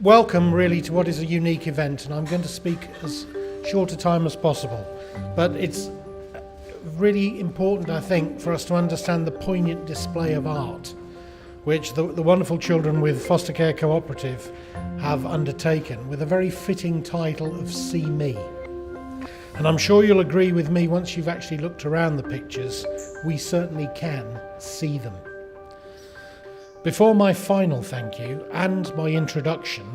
welcome really to what is a unique event, and I'm going to speak as short a time as possible. But it's really important, I think, for us to understand the poignant display of art which the wonderful children with Foster Care Cooperative have undertaken, with a very fitting title of See Me. And I'm sure you'll agree with me, once you've actually looked around the pictures, we certainly can see them. Before my final thank you and my introduction,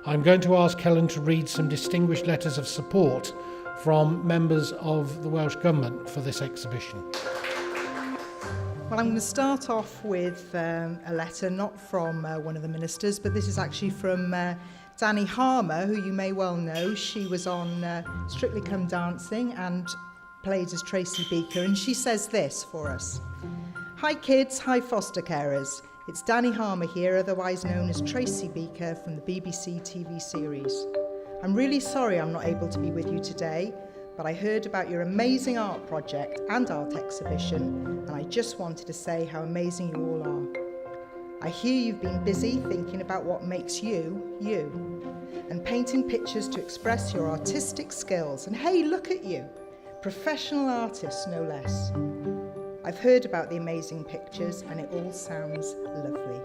I'm going to ask Helen to read some distinguished letters of support from members of the Welsh Government for this exhibition. Well, I'm going to start off with a letter not from one of the ministers, but this is actually from Danny Harmer, who you may well know. She was on Strictly Come Dancing and played as Tracy Beaker, and she says this for us. Hi kids, hi foster carers. It's Danny Harmer here, otherwise known as Tracy Beaker from the BBC TV series. I'm really sorry I'm not able to be with you today, but I heard about your amazing art project and art exhibition, and I just wanted to say how amazing you all are. I hear you've been busy thinking about what makes you, you, and painting pictures to express your artistic skills. And hey, look at you, professional artists no less. I've heard about the amazing pictures and it all sounds lovely.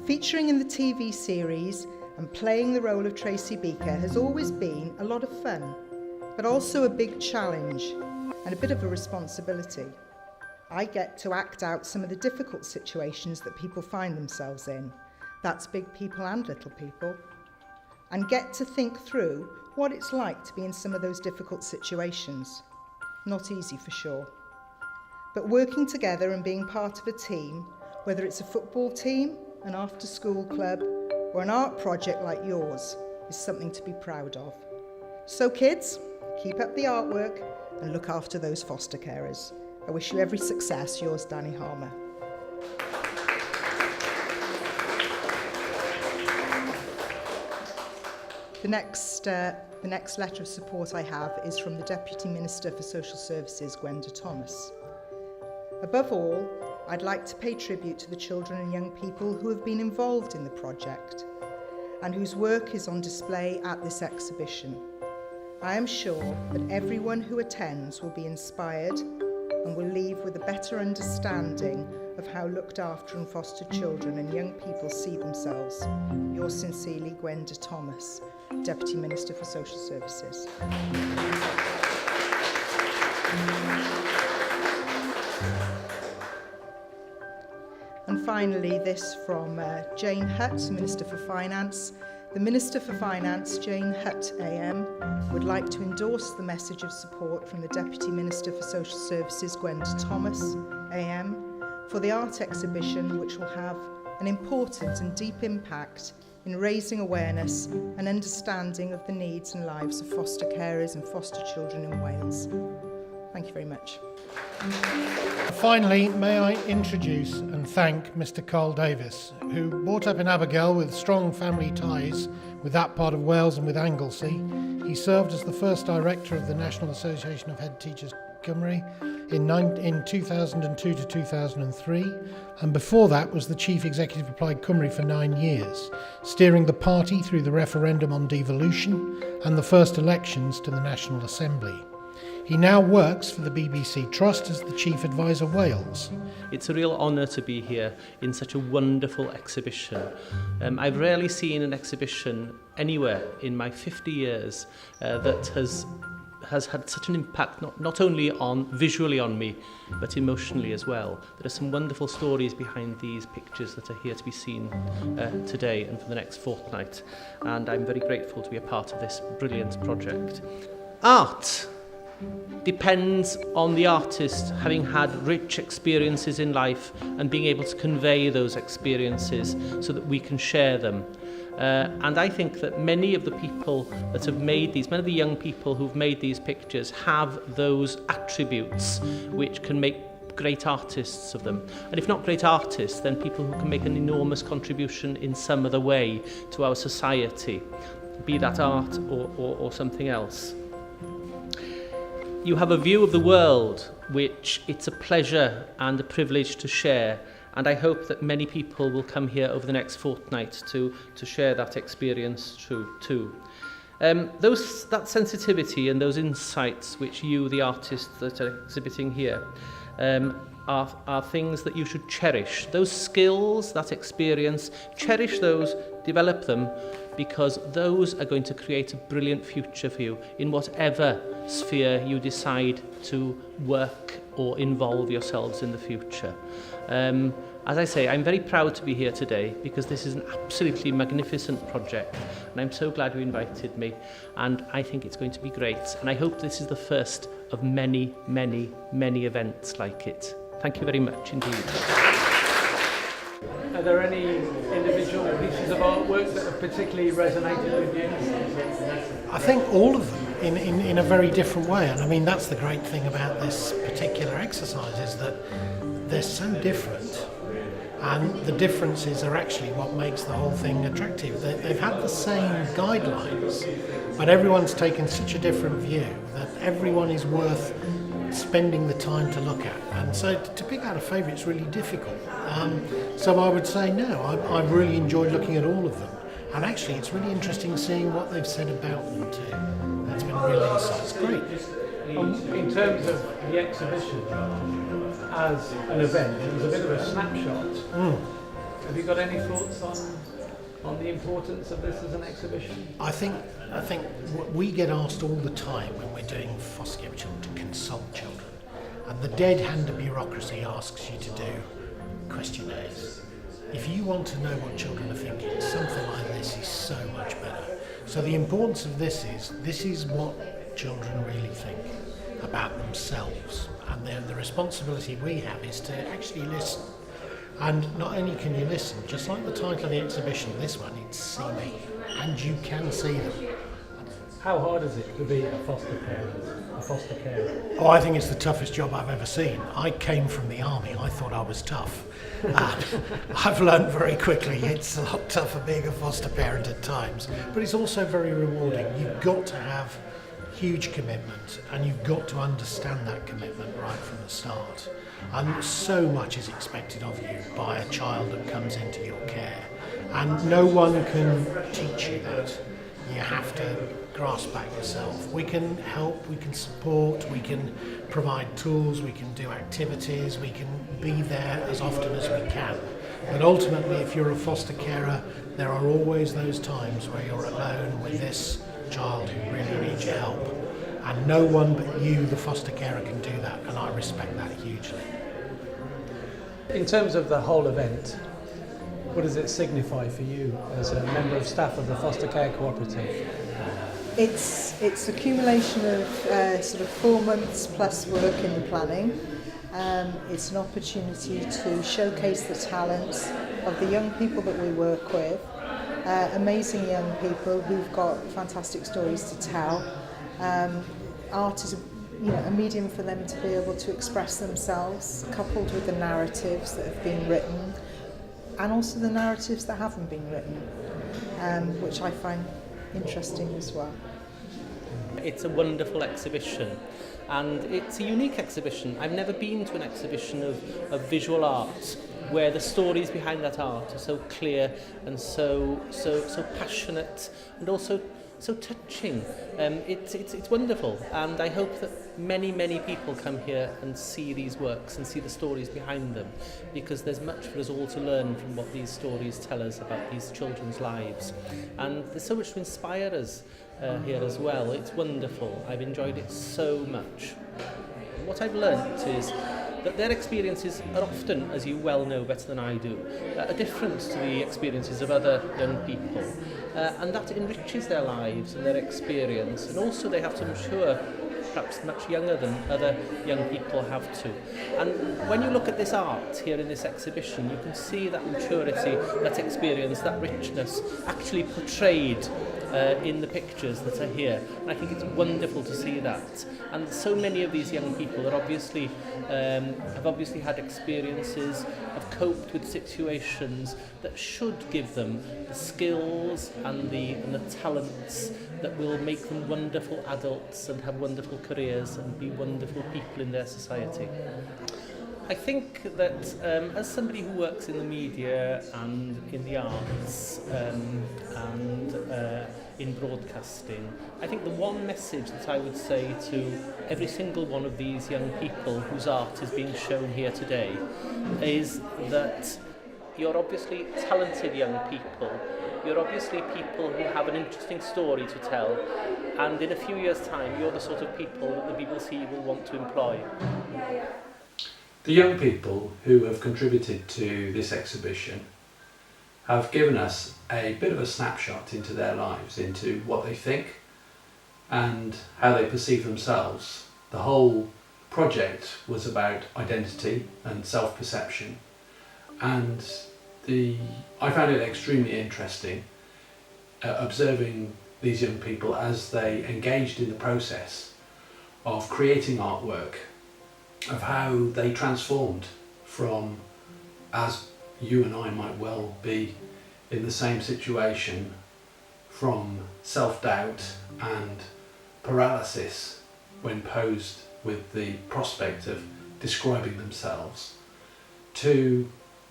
Featuring in the TV series and playing the role of Tracy Beaker has always been a lot of fun, but also a big challenge and a bit of a responsibility. I get to act out some of the difficult situations that people find themselves in. That's big people and little people. And get to think through what it's like to be in some of those difficult situations. Not easy for sure. But working together and being part of a team, whether it's a football team, an after-school club, or an art project like yours, is something to be proud of. So kids, keep up the artwork and look after those foster carers. I wish you every success. Yours, Danny Harmer. The next letter of support I have is from the Deputy Minister for Social Services, Gwenda Thomas. Above all, I'd like to pay tribute to the children and young people who have been involved in the project and whose work is on display at this exhibition. I am sure that everyone who attends will be inspired and will leave with a better understanding of how looked after and fostered children and young people see themselves. Yours sincerely, Gwenda Thomas, Deputy Minister for Social Services. And finally, this from Jane Hutt, Minister for Finance. The Minister for Finance, Jane Hutt AM, would like to endorse the message of support from the Deputy Minister for Social Services, Gwenda Thomas AM, for the art exhibition, which will have an important and deep impact in raising awareness and understanding of the needs and lives of foster carers and foster children in Wales. Thank you very much. Finally, may I introduce and thank Mr. Carl Davis, who brought up in Abergele with strong family ties with that part of Wales and with Anglesey. He served as the first director of the National Association of Head Teachers Cymru in 2002 to 2003, and before that was the Chief Executive of Plaid Cymru for 9 years, steering the party through the referendum on devolution and the first elections to the National Assembly. He now works for the BBC Trust as the Chief Advisor Wales. It's a real honour to be here in such a wonderful exhibition. I've rarely seen an exhibition anywhere in my 50 years that has had such an impact, not only visually on me, but emotionally as well. There are some wonderful stories behind these pictures that are here to be seen today and for the next fortnight. And I'm very grateful to be a part of this brilliant project. Art depends on the artist having had rich experiences in life and being able to convey those experiences so that we can share them. And I think that many of the people that have made these, many of the young people who've made these pictures have those attributes which can make great artists of them. And if not great artists, then people who can make an enormous contribution in some other way to our society, be that art or something else. You have a view of the world which it's a pleasure and a privilege to share, And I hope that many people will come here over the next fortnight to share that experience too. That sensitivity and those insights which you, the artists that are exhibiting here, are things that you should cherish. Those skills, that experience, cherish those, develop them, because those are going to create a brilliant future for you in whatever sphere you decide to work or involve yourselves in the future. As I say, I'm very proud to be here today because this is an absolutely magnificent project, and I'm so glad you invited me, and I think it's going to be great, and I hope this is the first of many, many, many events like it. Thank you very much indeed. Are there any individual pieces of artwork that have particularly resonated with you? I think all of them in a very different way, and I mean that's the great thing about this particular exercise, is that they're so different, and the differences are actually what makes the whole thing attractive. They've had the same guidelines, but everyone's taken such a different view that everyone is worth spending the time to look at, and so to pick out a favourite is really difficult. So I would say no, I've really enjoyed looking at all of them, and actually it's really interesting seeing what they've said about them too. That's been really it's great. In terms of the exhibition as an event, it was a bit of a snapshot. Have you got any thoughts on the importance of this as an exhibition? I think we get asked all the time when we're doing foster care children to consult children, and the dead hand of bureaucracy asks you to do questionnaires. If you want to know what children are thinking, something like this is so much better. So the importance of this is what children really think about themselves, and the responsibility we have is to actually listen. And not only can you listen, just like the title of the exhibition, this one, it's See Me, and you can see them. How hard is it to be a foster parent, a foster carer? Oh, I think it's the toughest job I've ever seen. I came from the army, I thought I was tough. I've learned very quickly it's a lot tougher being a foster parent at times, but it's also very rewarding. You've got to have huge commitment, and you've got to understand that commitment right from the start. And so much is expected of you by a child that comes into your care, and no one can teach you that. You have to grasp that yourself. We can help, we can support, we can provide tools, we can do activities, we can be there as often as we can. But ultimately, if you're a foster carer, there are always those times where you're alone with this child who really needs your help. And no one but you, the foster carer, can do that, and I respect that hugely. In terms of the whole event, what does it signify for you as a member of staff of the Foster Care Cooperative? It's accumulation of sort of 4 months plus work in the planning. It's an opportunity to showcase the talents of the young people that we work with, amazing young people who've got fantastic stories to tell. Art is a medium for them to be able to express themselves, coupled with the narratives that have been written, and also the narratives that haven't been written, which I find interesting as well. It's a wonderful exhibition, and it's a unique exhibition. I've never been to an exhibition of visual art where the stories behind that art are so clear and so passionate, and also so touching. It's wonderful, and I hope that many people come here and see these works and see the stories behind them, because there's much for us all to learn from what these stories tell us about these children's lives, and there's so much to inspire us here as well. It's wonderful. I've enjoyed it so much. What I've learnt is that their experiences are often, as you well know better than I do, are different to the experiences of other young people, and that enriches their lives and their experience, and also they have to mature perhaps much younger than other young people have to. And when you look at this art here in this exhibition, you can see that maturity, that experience, that richness actually portrayed in the pictures that are here, and I think it's wonderful to see that. And so many of these young people are obviously have obviously had experiences, have coped with situations that should give them the skills and the talents that will make them wonderful adults and have wonderful careers and be wonderful people in their society. I think that as somebody who works in the media and in the arts and in broadcasting, I think the one message that I would say to every single one of these young people whose art is being shown here today is that you're obviously talented young people. You're obviously people who have an interesting story to tell, and in a few years' time, you're the sort of people that the BBC will want to employ. The young people who have contributed to this exhibition have given us a bit of a snapshot into their lives, into what they think and how they perceive themselves. The whole project was about identity and self-perception, and I found it extremely interesting observing these young people as they engaged in the process of creating artwork, of how they transformed from, as you and I might well be in the same situation, from self-doubt and paralysis when posed with the prospect of describing themselves, to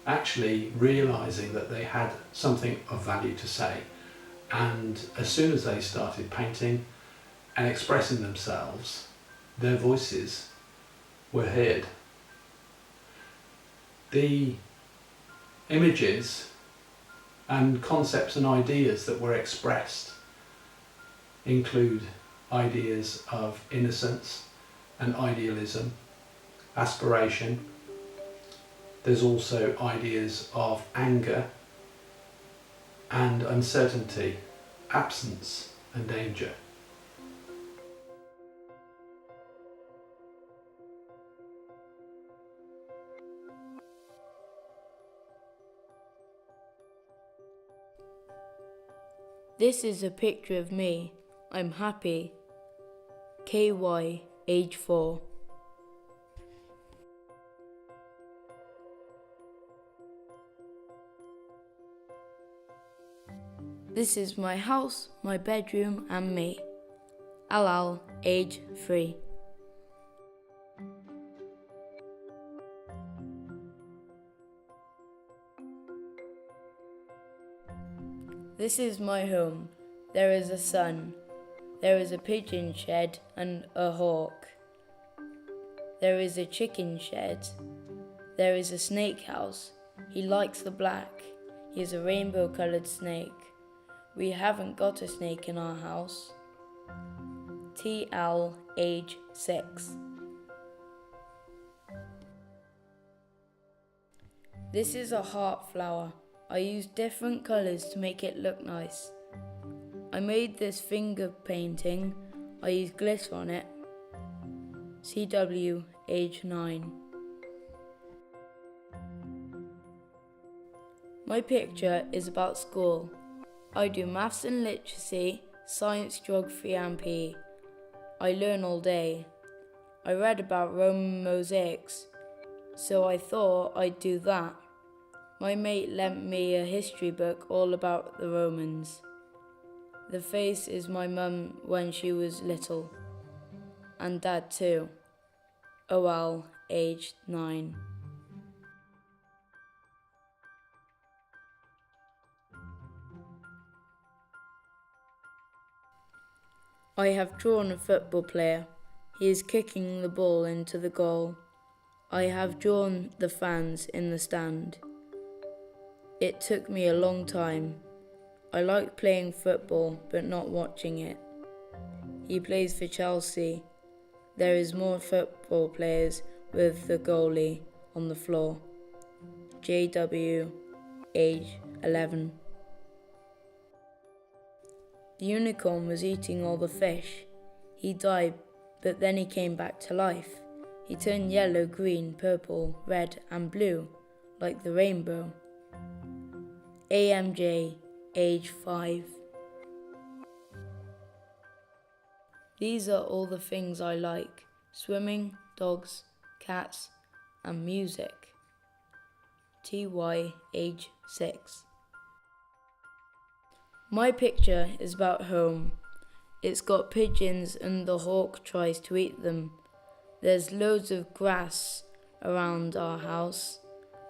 actually realising that they had something of value to say. And as soon as they started painting and expressing themselves, their voices were heard. The images and concepts and ideas that were expressed include ideas of innocence and idealism, aspiration. There's also ideas of anger and uncertainty, absence and danger. This is a picture of me. I'm happy. KY, age 4. This is my house, my bedroom and me. Alal, age 3. This is my home. There is a sun. There is a pigeon shed and a hawk. There is a chicken shed. There is a snake house. He likes the black. He is a rainbow-coloured snake. We haven't got a snake in our house. TL, age 6. This is a heart flower. I used different colours to make it look nice. I made this finger painting. I used glitter on it. CW, age 9. My picture is about school. I do maths and literacy, science, geography and PE. I learn all day. I read about Roman mosaics, so I thought I'd do that. My mate lent me a history book all about the Romans. The face is my mum when she was little, and dad too. OL, aged 9. I have drawn a football player. He is kicking the ball into the goal. I have drawn the fans in the stand. It took me a long time. I like playing football but not watching it. He plays for Chelsea. There is more football players with the goalie on the floor. JW, age 11. The unicorn was eating all the fish. He died, but then he came back to life. He turned yellow, green, purple, red and blue, like the rainbow. AMJ, age 5. These are all the things I like: swimming, dogs, cats and music. TY, age 6. My picture is about home. It's got pigeons and the hawk tries to eat them. There's loads of grass around our house.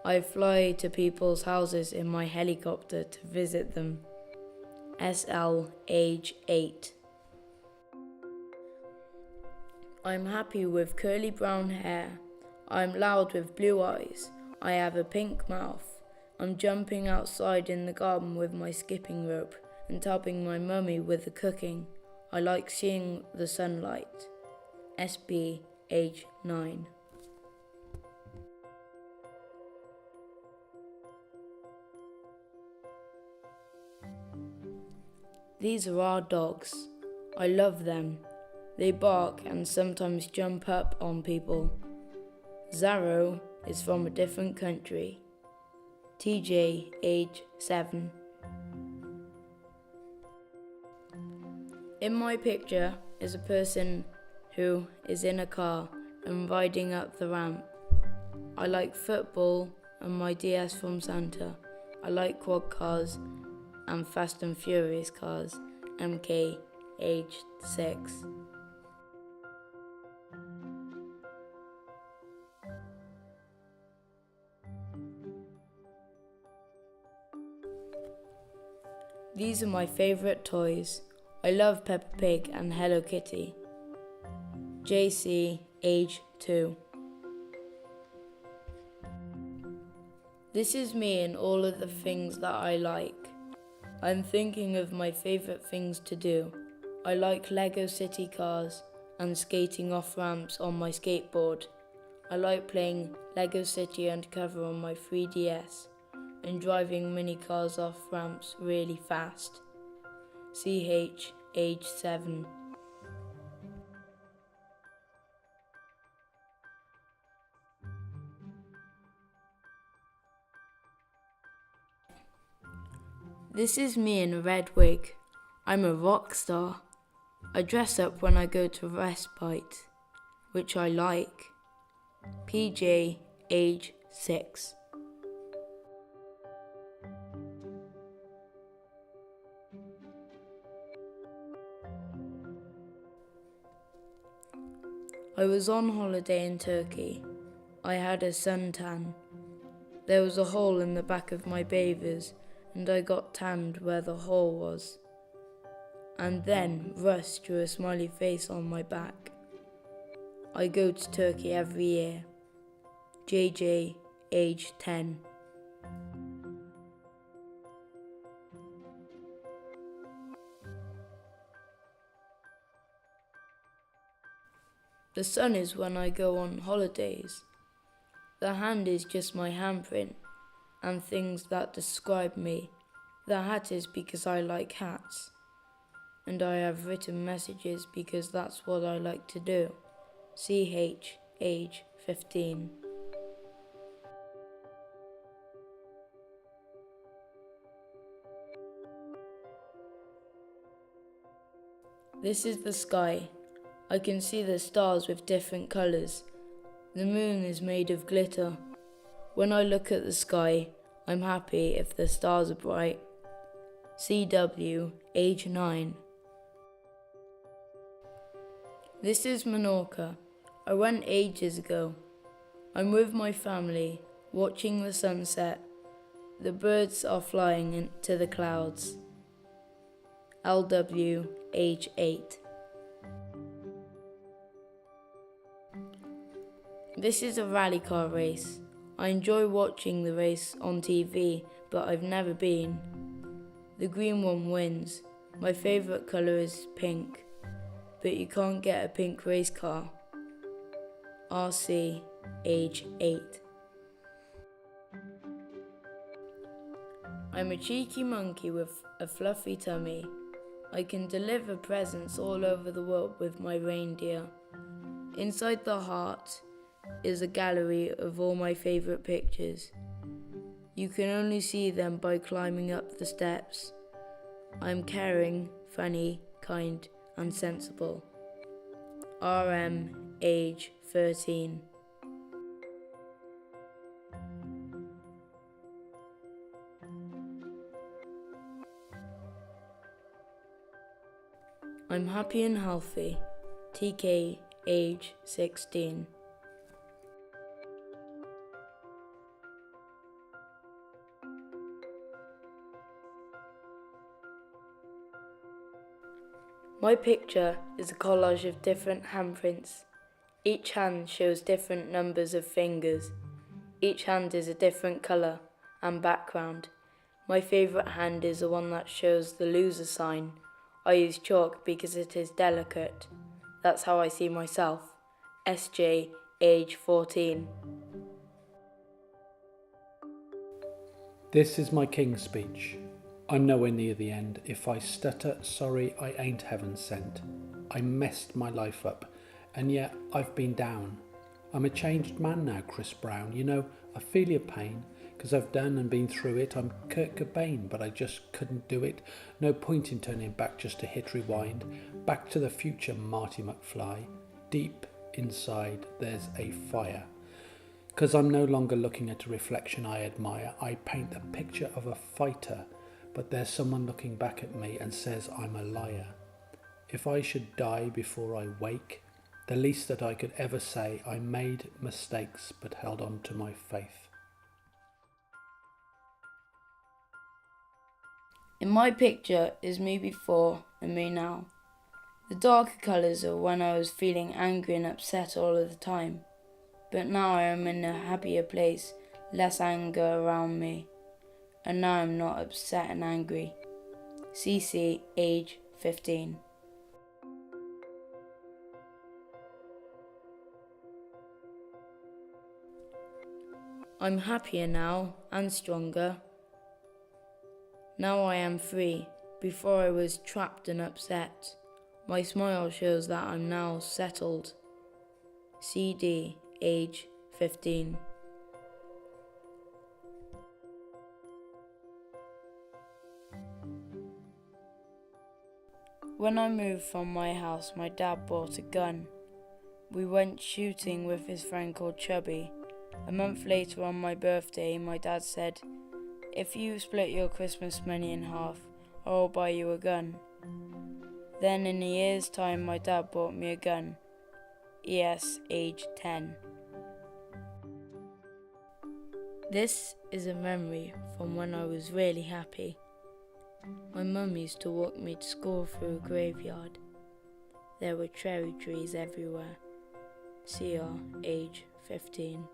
I fly to people's houses in my helicopter to visit them. SL age 8. I'm happy with curly brown hair. I'm loud with blue eyes. I have a pink mouth. I'm jumping outside in the garden with my skipping rope and helping my mummy with the cooking. I like seeing the sunlight. SB age 9. These are our dogs. I love them. They bark and sometimes jump up on people. Zaro is from a different country. TJ, age 7. In my picture is a person who is in a car and riding up the ramp. I like football and my DS from Santa. I like quad cars and Fast and Furious cars. MK, age 6. These are my favourite toys. I love Peppa Pig and Hello Kitty. JC, age 2. This is me and all of the things that I like. I'm thinking of my favourite things to do. I like Lego City cars and skating off ramps on my skateboard. I like playing Lego City Undercover on my 3DS and driving mini cars off ramps really fast. CH, age 7. This is me in a red wig. I'm a rock star. I dress up when I go to respite, which I like. PJ, age 6. I was on holiday in Turkey. I had a suntan. There was a hole in the back of my bathers and I got tanned where the hole was. And then Russ drew a smiley face on my back. I go to Turkey every year. JJ, age 10. The sun is when I go on holidays. The hand is just my handprint and things that describe me. The hat is because I like hats. And I have written messages because that's what I like to do. CH, age 15. This is the sky. I can see the stars with different colours. The moon is made of glitter. When I look at the sky, I'm happy if the stars are bright. CW, age 9. This is Menorca. I went ages ago. I'm with my family, watching the sunset. The birds are flying into the clouds. LW, age 8. This is a rally car race. I enjoy watching the race on TV, but I've never been. The green one wins. My favourite colour is pink, but you can't get a pink race car. RC, age 8. I'm a cheeky monkey with a fluffy tummy. I can deliver presents all over the world with my reindeer. Inside the heart is a gallery of all my favourite pictures. You can only see them by climbing up the steps. I'm caring, funny, kind and sensible. RM, age 13. I'm happy and healthy. TK, age 16. My picture is a collage of different handprints. Each hand shows different numbers of fingers. Each hand is a different colour and background. My favourite hand is the one that shows the loser sign. I use chalk because it is delicate. That's how I see myself. SJ, age 14. This is my King's speech. I'm nowhere near the end. If I stutter, sorry, I ain't heaven sent. I messed my life up, and yet I've been down. I'm a changed man now, Chris Brown. You know, I feel your pain, 'cause I've done and been through it. I'm Kurt Cobain, but I just couldn't do it. No point in turning back just to hit rewind. Back to the future, Marty McFly. Deep inside, there's a fire. 'Cause I'm no longer looking at a reflection I admire. I paint a picture of a fighter, but there's someone looking back at me and says I'm a liar. If I should die before I wake, the least that I could ever say, I made mistakes but held on to my faith. In my picture is me before and me now. The darker colours are when I was feeling angry and upset all of the time. But now I am in a happier place, less anger around me. And now I'm not upset and angry. CC, age 15. I'm happier now and stronger. Now I am free. Before I was trapped and upset. My smile shows that I'm now settled. CD, age 15. When I moved from my house, my dad bought a gun. We went shooting with his friend called Chubby. A month later on my birthday, my dad said, "If you split your Christmas money in half, I'll buy you a gun." Then in a year's time, my dad bought me a gun. ES, age 10. This is a memory from when I was really happy. My mum used to walk me to school through a graveyard. There were cherry trees everywhere. CR, age 15.